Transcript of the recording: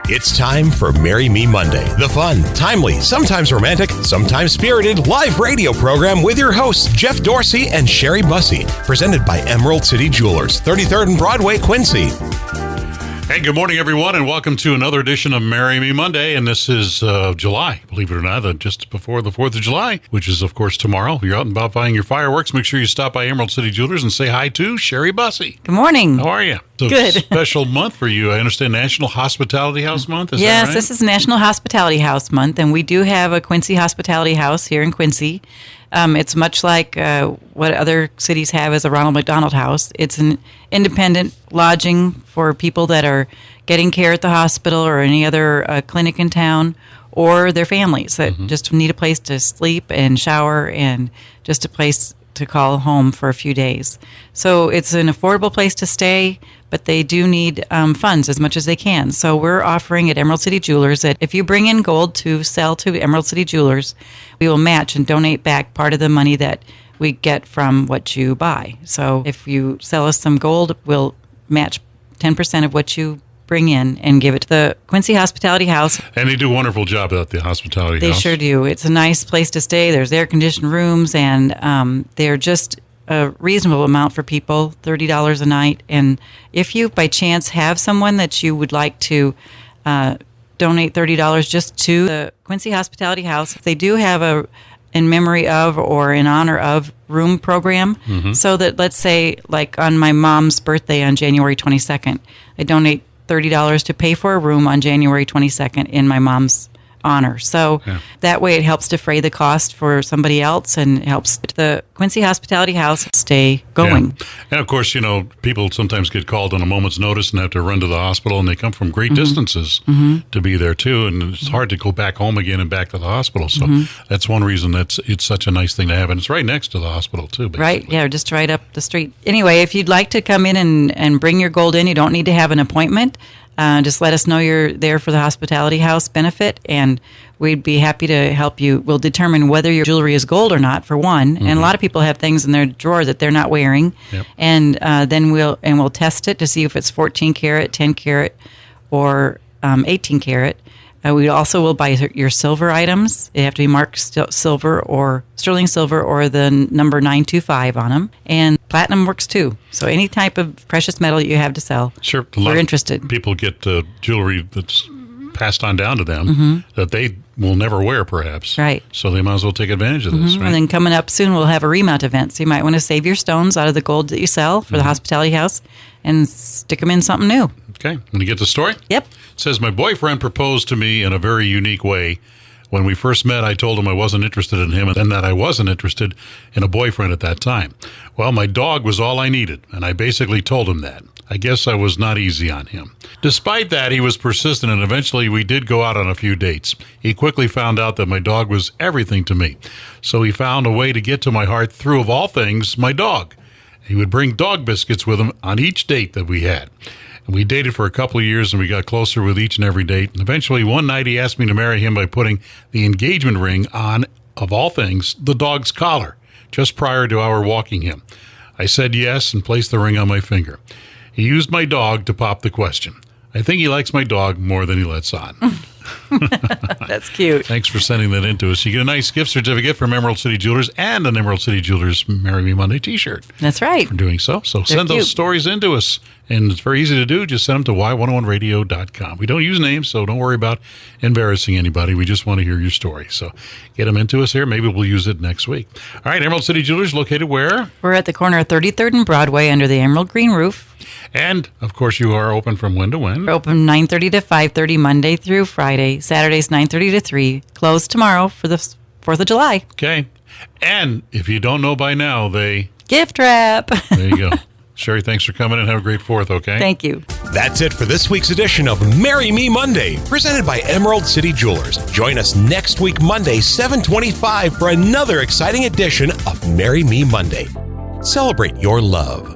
It's time for Marry Me Monday, the fun, timely, sometimes romantic, sometimes spirited live radio program with your hosts Jeff Dorsey and Sherry Bussey, presented by Emerald City Jewelers, 33rd and Broadway, Quincy. Hey, good morning, everyone, and welcome to another edition of Marry Me Monday. And this is July, believe it or not, just before the 4th of July, which is, of course, tomorrow. If you're out and about buying your fireworks, make sure you stop by Emerald City Jewelers and say hi to Sherry Bussey. Good morning. How are you? So Good. Special month for you. I understand National Hospitality House Month. Is Yes, that right? this is National Hospitality House Month, and we do have a Quincy Hospitality House here in Quincy. It's much like what other cities have as a Ronald McDonald House. It's an independent lodging for people that are getting care at the hospital or any other clinic in town, or their families that just need a place to sleep and shower and just a place to call home for a few days. So it's an affordable place to stay, but they do need funds as much as they can. So we're offering at Emerald City Jewelers that if you bring in gold to sell to Emerald City Jewelers, we will match and donate back part of the money that we get from what you buy. So if you sell us some gold, we'll match 10% of what you bring in and give it to the Quincy Hospitality House. And they do a wonderful job at the Hospitality They House. sure do. It's a nice place to stay. There's air-conditioned rooms, and they're just a reasonable amount for people, $30 a night. And if you, by chance, have someone that you would like to donate $30 just to the Quincy Hospitality House, they do have a in memory of or in honor of room program. So that, let's say, like on my mom's birthday on January 22nd, I donate $30 to pay for a room on January 22nd in my mom's honor. So that way it helps defray the cost for somebody else and helps the Quincy Hospitality House stay going. Yeah. And of course, you know, people sometimes get called on a moment's notice and have to run to the hospital, and they come from great distances to be there too. And it's hard to go back home again and back to the hospital. So that's one reason it's such a nice thing to have. And it's right next to the hospital too, basically. Right, yeah, just right up the street. Anyway, if you'd like to come in and bring your gold in, you don't need to have an appointment. Just let us know you're there for the Hospitality House benefit, and we'd be happy to help you. We'll determine whether your jewelry is gold or not, for one. And a lot of people have things in their drawer that they're not wearing, and then we'll test it to see if it's 14 karat, 10 karat, or 18 karat. We also will buy your silver items. They have to be marked silver or sterling silver or the number 925 on them. And platinum works too. So any type of precious metal you have to sell, Sure. we're interested. People get jewelry that's passed on down to them that they will never wear, perhaps. Right. So they might as well take advantage of this, right? And then coming up soon, we'll have a remount event. So you might want to save your stones out of the gold that you sell for the Hospitality House and stick them in something new. Okay. Want to get the story? Yep. It says, my boyfriend proposed to me in a very unique way. When we first met, I told him I wasn't interested in him and that I wasn't interested in a boyfriend at that time. Well, my dog was all I needed, and I basically told him that. I guess I was not easy on him. Despite that, he was persistent, and eventually we did go out on a few dates. He quickly found out that my dog was everything to me. So he found a way to get to my heart through, of all things, my dog. He would bring dog biscuits with him on each date that we had. We dated for a couple of years, and we got closer with each and every date. And eventually, one night, he asked me to marry him by putting the engagement ring on, of all things, the dog's collar, just prior to our walking him. I said yes and placed the ring on my finger. He used my dog to pop the question. I think he likes my dog more than he lets on. That's cute. Thanks for sending that in to us. You get a nice gift certificate from Emerald City Jewelers and an Emerald City Jewelers Marry Me Monday t-shirt. That's right. For doing so. So send cute. those stories in to us. And it's very easy to do. Just send them to y101radio.com. We don't use names, so don't worry about embarrassing anybody. We just want to hear your story. So get them into us here. Maybe we'll use it next week. All right, Emerald City Jewelers located where? We're at the corner of 33rd and Broadway under the Emerald Green Roof. And, of course, you are open from when to when? We're open 9:30 to 5:30 Monday through Friday. Saturdays 9:30 to 3. Closed tomorrow for the 4th of July. Okay. And if you don't know by now, Gift wrap. There you go. Sherry, thanks for coming and have a great 4th, okay? Thank you. That's it for this week's edition of Marry Me Monday, presented by Emerald City Jewelers. Join us next week, Monday, 7:25, for another exciting edition of Marry Me Monday. Celebrate your love.